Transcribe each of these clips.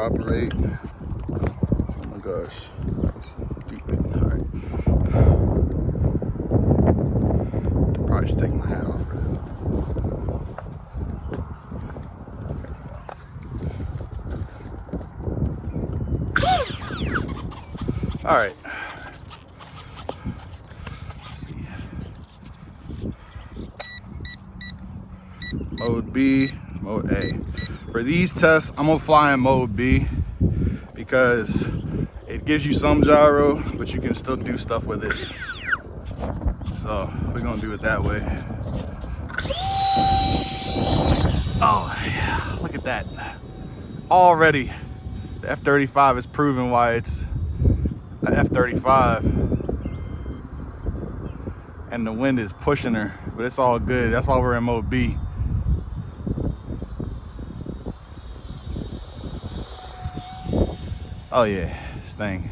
cooperate. Oh my gosh. Alright. Probably should take my hat off for this. Alright. Mode B, mode A. For these tests, I'm gonna fly in mode B because it gives you some gyro, but you can still do stuff with it. So we're gonna do it that way. Oh yeah, look at that. Already, the F-35 is proving why it's an F-35. And the wind is pushing her, but it's all good. That's why we're in mode B. Oh yeah, this thing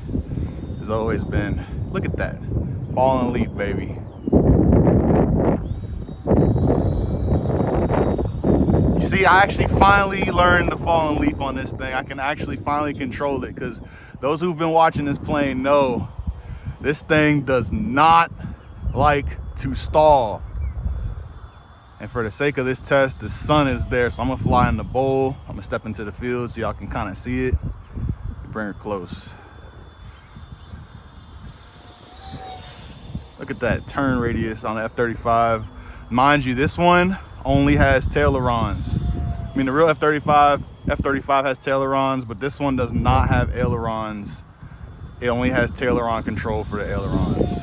has always been, look at that, fallen leaf, baby. You see, I actually finally learned the fallen leaf on this thing. I can actually finally control it, because those who've been watching this plane know this thing does not like to stall. And for the sake of this test, the sun is there, so I'm gonna fly in the bowl. I'm gonna step into the field so y'all can kind of see it. Bring her close. Look at that turn radius on the F-35. Mind you, this one only has ailerons. I mean, the real F-35 has ailerons, but this one does not have ailerons. It only has aileron control for the ailerons.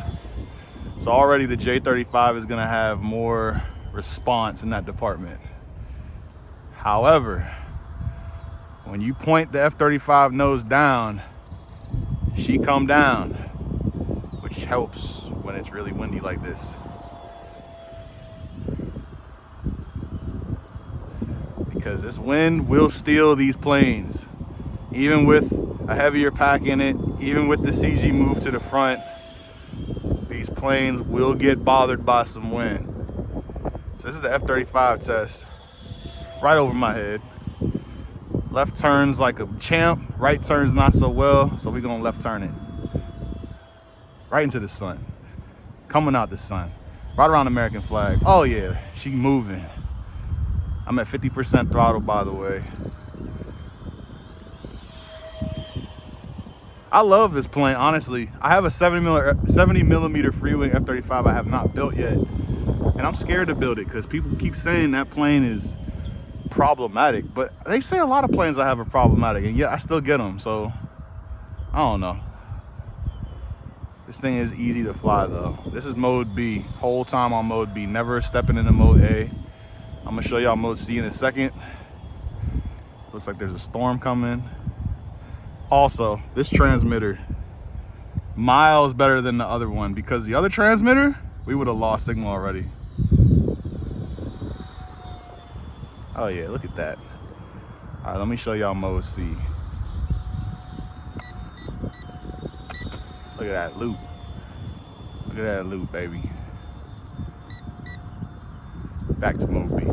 So already the J-35 is gonna have more response in that department. However, when you point the F-35 nose down, she come down, which helps when it's really windy like this. Because this wind will steal these planes. Even with a heavier pack in it, even with the CG move to the front, these planes will get bothered by some wind. So this is the F-35 test, right over my head. Left turns like a champ, right turns not so well, so we're gonna left turn it. Right into the sun. Coming out the sun. Right around the American flag. Oh yeah, she moving. I'm at 50% throttle, by the way. I love this plane, honestly. I have a 70 millimeter free wing F-35 I have not built yet. And I'm scared to build it because people keep saying that plane is problematic, but they say a lot of planes I have are problematic, and yet I still get them. So I don't know. This thing is easy to fly though. This is mode B, whole time on mode B, never stepping into mode A. I'm gonna show y'all mode C in a second. Looks like there's a storm coming. Also, this transmitter, miles better than the other one, because the other transmitter, we would have lost signal already. Oh yeah, look at that. All right, let me show y'all mode C. Look at that loop. Look at that loop, baby. Back to mode B.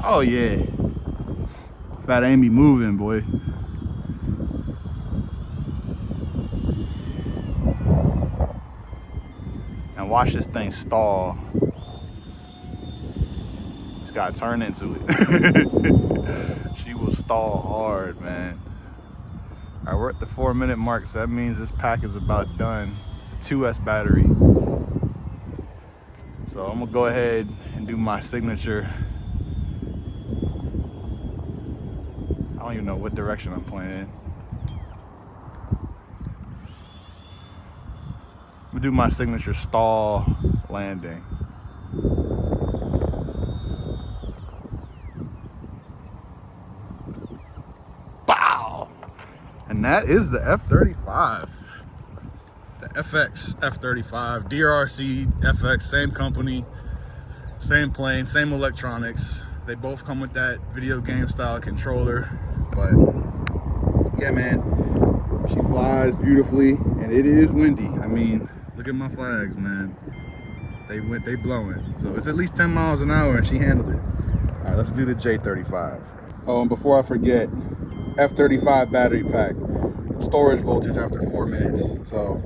Oh yeah. Fat Amy moving, boy. And watch this thing stall. Got to turn into it. She will stall hard, man. All right, we're at the 4-minute mark, so that means this pack is about done. It's a 2S battery. So I'm gonna go ahead and do my signature. I don't even know what direction I'm playing in. I'm gonna do my signature stall landing. And that is the F-35. The FX F-35, DRC FX, same company, same plane, same electronics. They both come with that video game style controller. But yeah, man, she flies beautifully, and it is windy. I mean, look at my flags, man. They blowing. So it's at least 10 miles an hour, and she handled it. All right, let's do the J35. Oh, and before I forget, F35 battery pack, storage voltage after 4 minutes. So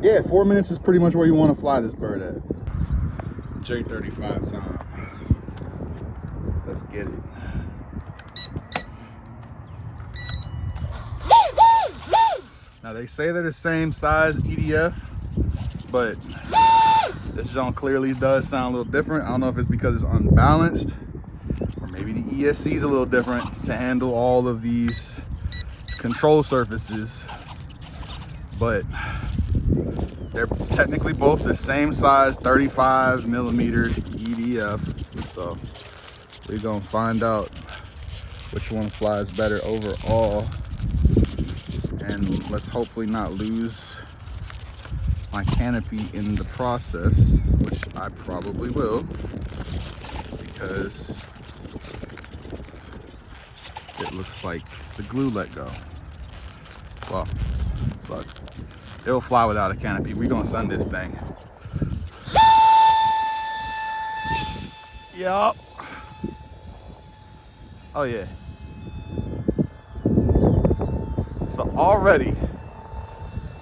yeah, 4 minutes is pretty much where you want to fly this bird at. J35 time. Let's get it. Now they say they're the same size EDF, but this junk clearly does sound a little different. I don't know if it's because it's unbalanced, or maybe the ESC is a little different to handle all of these control surfaces, but they're technically both the same size 35 millimeter EDF. So we're gonna find out which one flies better overall, and let's hopefully not lose my canopy in the process, which I probably will, because it looks like the glue let go. Well, look, it'll fly without a canopy. We're gonna send this thing. Yup. Oh yeah. So already,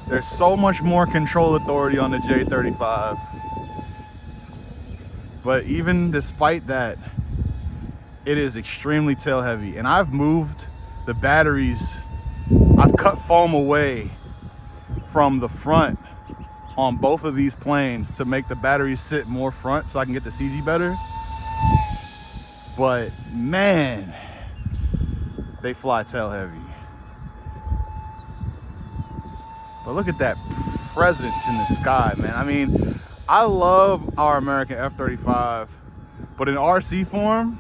there's so much more control authority on the J35. But even despite that, it is extremely tail heavy. And I've moved the batteries, I've cut foam away from the front on both of these planes to make the batteries sit more front so I can get the CG better. But man, they fly tail heavy. But look at that presence in the sky, man. I mean, I love our American F-35, but in RC form,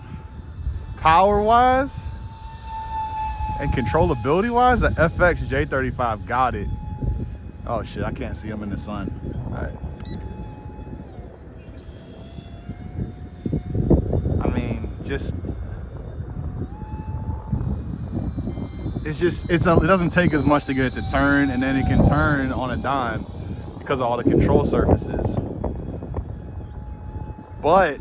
power-wise and controllability-wise, the FX J35 got it. Oh shit, I can't see him in the sun. All right. I mean, just, it doesn't take as much to get it to turn, and then it can turn on a dime because of all the control surfaces. But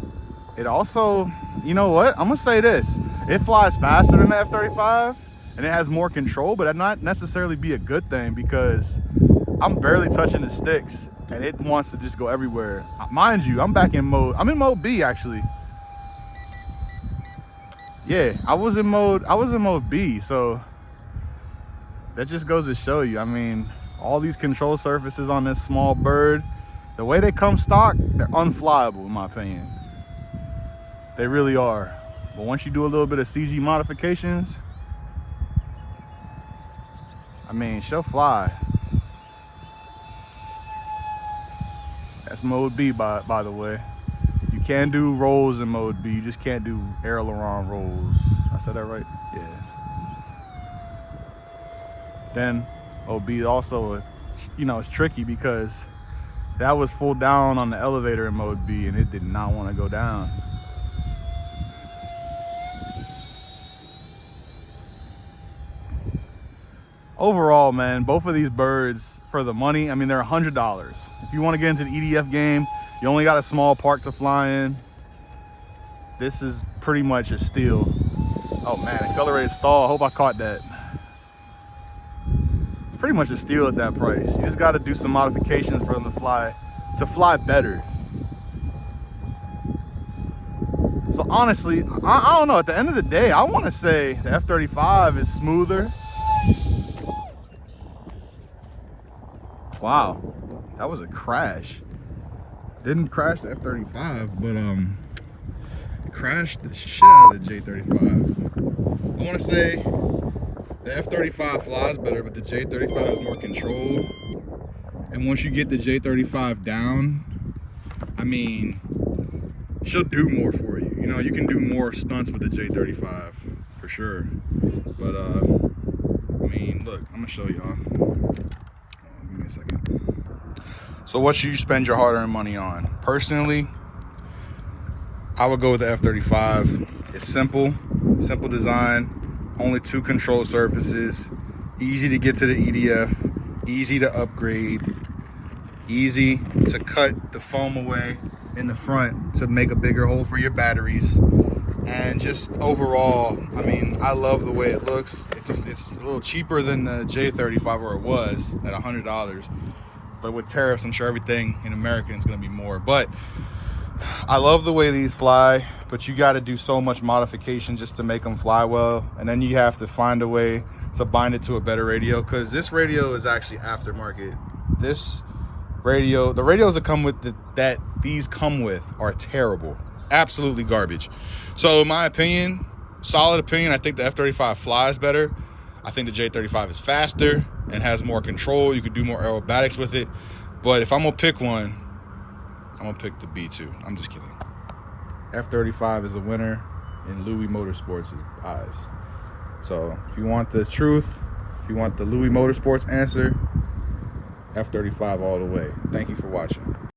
it also, you know what? I'm gonna say this. It flies faster than the F-35 and it has more control, but that not necessarily be a good thing, because I'm barely touching the sticks and it wants to just go everywhere. Mind you, I'm back in mode, I'm in mode B actually. Yeah, I was in mode B, so that just goes to show you, I mean, all these control surfaces on this small bird, the way they come stock, they're unflyable in my opinion. They really are. But once you do a little bit of CG modifications, I mean, she'll fly. That's mode B, by the way. You can do rolls in mode B, you just can't do aileron rolls. I said that right? Yeah. Then OB also, you know, it's tricky because that was full down on the elevator in mode B and it did not want to go down. Overall, man, both of these birds, for the money, I mean, they're $100. If you want to get into the EDF game, you only got a small park to fly in. This is pretty much a steal. Oh man, accelerated stall, I hope I caught that. It's pretty much a steal at that price. You just got to do some modifications for them to fly better. So honestly, I don't know, at the end of the day, I want to say the F-35 is smoother. Wow, that was a crash. Didn't crash the F-35, but it crashed the shit out of the J-35. I want to say the F-35 flies better, but the J-35 has more control. And once you get the J-35 down, I mean, she'll do more for you. You know, you can do more stunts with the J-35 for sure. But I mean, look, I'm gonna show y'all. Give me a second. So what should you spend your hard-earned money on? Personally, I would go with the F-35. It's simple design, only 2 control surfaces, easy to get to the EDF, easy to upgrade, easy to cut the foam away in the front to make a bigger hole for your batteries. And just overall, I mean, I love the way it looks. It's a little cheaper than the J35, or it was at $100. But with tariffs, I'm sure everything in American is going to be more. But I love the way these fly, but you got to do so much modification just to make them fly well. And then you have to find a way to bind it to a better radio, because this radio is actually aftermarket. This radio, the radios that come with that these come with are terrible, absolutely garbage. So in my opinion, solid opinion, I think the F-35 flies better. I think the J-35 is faster and has more control. You could do more aerobatics with it. But if I'm gonna pick one, I'm gonna pick the B2. I'm just kidding. F-35 is a winner in Louis Motorsports' eyes. So if you want the truth, if you want the Louis Motorsports answer, F-35 all the way. Thank you for watching.